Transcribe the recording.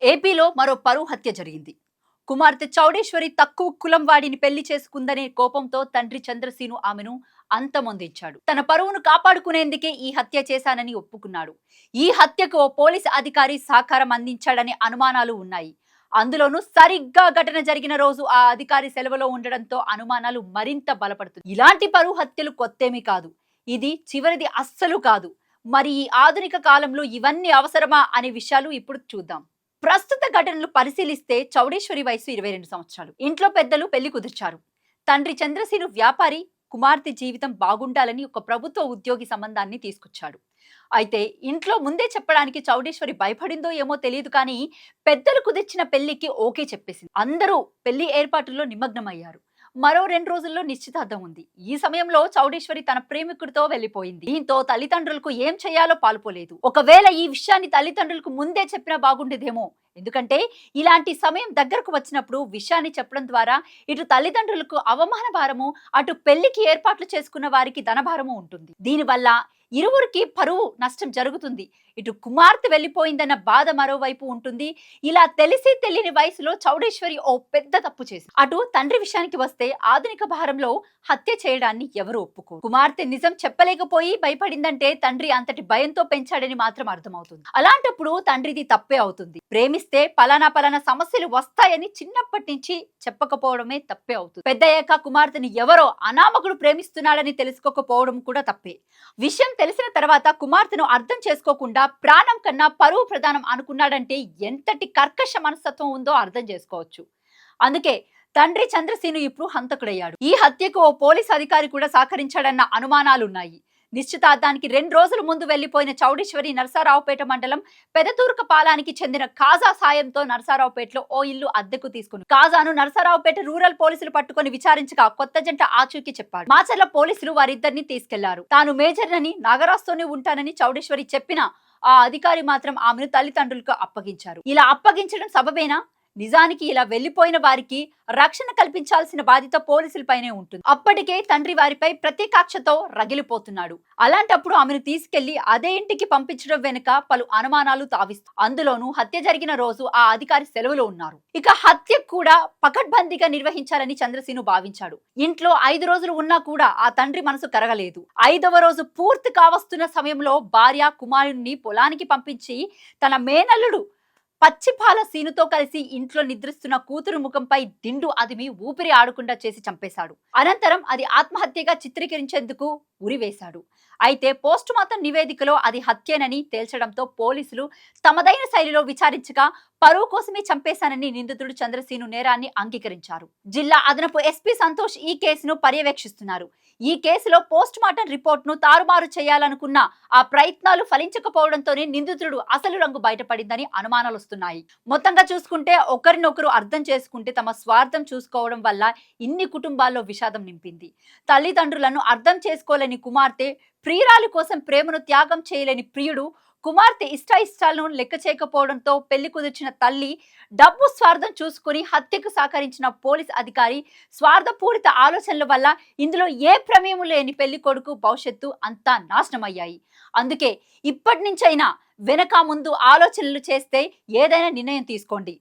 ఏపీలో మరో పరువు హత్య జరిగింది. కుమార్తె చౌడేశ్వరి తక్కువ కులం వాడిని పెళ్లి చేసుకుందనే కోపంతో తండ్రి చంద్రశీను ఆమెను అంతమొందించాడు. తన పరువును కాపాడుకునేందుకే ఈ హత్య చేశానని ఒప్పుకున్నాడు. ఈ హత్యకు ఓ పోలీసు అధికారి సహకారం అందించాడనే అనుమానాలు ఉన్నాయి. అందులోనూ సరిగ్గా ఘటన జరిగిన రోజు ఆ అధికారి సెలవులో ఉండడంతో అనుమానాలు మరింత బలపడుతుంది. ఇలాంటి పరువు హత్యలు కొత్తేమీ కాదు. ఇది చివరిది అస్సలు కాదు. మరి ఈ ఆధునిక కాలంలో ఇవన్నీ అవసరమా అనే విషయాలు ఇప్పుడు చూద్దాం. ప్రస్తుత ఘటనలు పరిశీలిస్తే చౌడేశ్వరి వయసు 22 సంవత్సరాలు. ఇంట్లో పెద్దలు పెళ్లి కుదిర్చారు. తండ్రి చంద్రశీను వ్యాపారి, కుమార్తె జీవితం బాగుండాలని ఒక ప్రభుత్వ ఉద్యోగి సంబంధాన్ని తీసుకొచ్చాడు. అయితే ఇంట్లో ముందే చెప్పడానికి చౌడేశ్వరి భయపడిందో ఏమో తెలియదు కానీ పెద్దలు కుదిర్చిన పెళ్లికి ఓకే చెప్పేసింది. అందరూ పెళ్లి ఏర్పాటుల్లో నిమగ్నమయ్యారు. మరో 2 రోజుల్లో నిశ్చితార్థం ఉంది. ఈ సమయంలో చౌడేశ్వరి తన ప్రేమికుడితో వెళ్లిపోయింది. దీంతో తల్లిదండ్రులకు ఏం చేయాలో పాలుపోలేదు. ఒకవేళ ఈ విషయాన్ని తల్లిదండ్రులకు ముందే చెప్పినా బాగుండేదేమో. ఎందుకంటే ఇలాంటి సమయం దగ్గరకు వచ్చినప్పుడు విషయాన్ని చెప్పడం ద్వారా ఇటు తల్లిదండ్రులకు అవమాన భారము, అటు పెళ్లికి ఏర్పాట్లు చేసుకున్న వారికి ధనభారము ఉంటుంది. దీనివల్ల ఇరువురికి పరువు నష్టం జరుగుతుంది. ఇటు కుమార్తె వెళ్లిపోయిందన్న బాధ మరోవైపు ఉంటుంది. ఇలా తెలిసి తెలియని వయసులో చౌడేశ్వరి ఓ పెద్ద తప్పు చేసింది. అటు తండ్రి విషయానికి వస్తే ఆధునిక భారంలో హత్య చేయడాన్ని ఎవరు ఒప్పుకోరు. కుమార్తె నిజం చెప్పలేకపోయి భయపడిందంటే తండ్రి అంతటి భయంతో పెంచాడని మాత్రం అర్థమవుతుంది. అలాంటప్పుడు తండ్రిది తప్పే అవుతుంది. ప్రేమిస్తే పలానా సమస్యలు వస్తాయని చిన్నప్పటి నుంచి చెప్పకపోవడమే తప్పే అవుతుంది. పెద్దయ్యాక కుమార్తెని ఎవరో అనామకుడు ప్రేమిస్తున్నాడని తెలుసుకోకపోవడం కూడా తప్పే. విషయం తెలిసిన తర్వాత కుమార్తెను అర్థం చేసుకోకుండా ప్రాణం కన్నా పరువు ప్రధానం అనుకున్నాడంటే ఎంతటి కర్కశ మనస్తత్వం ఉందో అర్థం చేసుకోవచ్చు. అందుకే తండ్రి చంద్రశీను ఇప్పుడు హంతకుడయ్యాడు. ఈ హత్యకు ఓ పోలీస్ అధికారి కూడా సహకరించాడన్న అనుమానాలున్నాయి. నిశ్చితార్థానికి 2 రోజుల ముందు వెళ్లిపోయిన చౌడేశ్వరి నరసరావుపేట మండలం పెదతూర్క పాలానికి చెందిన కాజా సాయంతో నరసరావుపేటలో ఓ ఇల్లు అద్దెకు తీసుకుని కాజాను నరసరావుపేట రూరల్ పోలీసులు పట్టుకొని విచారించగా కొత్త జంట ఆచూకీ చెప్పాడు. మాచర్ల పోలీసులు వారిద్దరిని తీసుకెళ్లారు. తాను మేజర్నని నాగరాజుతోనే ఉంటానని చౌడేశ్వరి చెప్పిన ఆ అధికారి మాత్రం ఆమెను తల్లిదండ్రులకు అప్పగించారు. ఇలా అప్పగించడం సబబేనా? నిజానికి ఇలా వెళ్లిపోయిన వారికి రక్షణ కల్పించాల్సిన బాధ్యత పోలీసులపైనే ఉంటుంది. అప్పటికే తండ్రి వారిపై ప్రత్యేకాక్షతో రగిలిపోతున్నాడు. అలాంటప్పుడు ఆమెను తీసుకెళ్లి అదే ఇంటికి పంపించడం వెనుక పలు అనుమానాలు తావిస్తాయి. అందులోనూ హత్య జరిగిన రోజు ఆ అధికారి సెలవులో ఉన్నారు. ఇక హత్య కూడా పకడ్బందీగా నిర్వహించాలని చంద్రశీను భావించాడు. ఇంట్లో 5 రోజులు ఉన్నా కూడా ఆ తండ్రి మనసు కరగలేదు. 5వ రోజు పూర్తి కావస్తున్న సమయంలో భార్య కుమారుణ్ణి పొలానికి పంపించి తన మేనల్లుడు పచ్చిపాల సీనుతో కలిసి ఇంట్లో నిద్రిస్తున్న కూతురు ముఖంపై దిండు అదిమి ఊపిరి ఆడకుండా చేసి చంపేశాడు. అనంతరం అది ఆత్మహత్యగా చిత్రీకరించేందుకు ఉరివేశాడు. అయితే పోస్ట్ మార్టం నివేదికలో అది హత్యేనని తేల్చడంతో పోలీసులు తమదైన శైలిలో విచారించగా పరువు కోసమే చంపేశానని నిందితుడు చంద్రశీను నేరాన్ని అంగీకరించారు. జిల్లా అదనపు ఎస్పీ సంతోష్ ఈ కేసును పర్యవేక్షిస్తున్నారు. ఈ కేసులో పోస్ట్ మార్టం రిపోర్ట్ ను తారుమారు చేయాలనుకున్న ఆ ప్రయత్నాలు ఫలించకపోవడంతోనే నిందితుడు అసలు రంగు బయటపడిందని అనుమానాలు వస్తున్నాయి. మొత్తంగా చూసుకుంటే ఒకరినొకరు అర్థం చేసుకుంటే తమ స్వార్థం చూసుకోవడం వల్ల ఇన్ని కుటుంబాల్లో విషాదం నింపింది. తల్లిదండ్రులను అర్థం చేసుకోలేని కుమార్తె, ప్రియురాలి కోసం ప్రేమను త్యాగం చేయలేని ప్రియుడు, కుమార్తె ఇష్టాలను లెక్క చేయకపోవడంతో పెళ్లి కుదిర్చిన తల్లి, డబ్బు స్వార్థం చూసుకుని హత్యకు సహకరించిన పోలీస్ అధికారి స్వార్థపూరిత ఆలోచనల వల్ల ఇందులో ఏ ప్రమేయం లేని పెళ్లి కొడుకు భవిష్యత్తు అంతా నాశనమయ్యాయి. అందుకే ఇప్పటి నుంచైనా వెనక ముందు ఆలోచనలు చేస్తే ఏదైనా నిర్ణయం తీసుకోండి.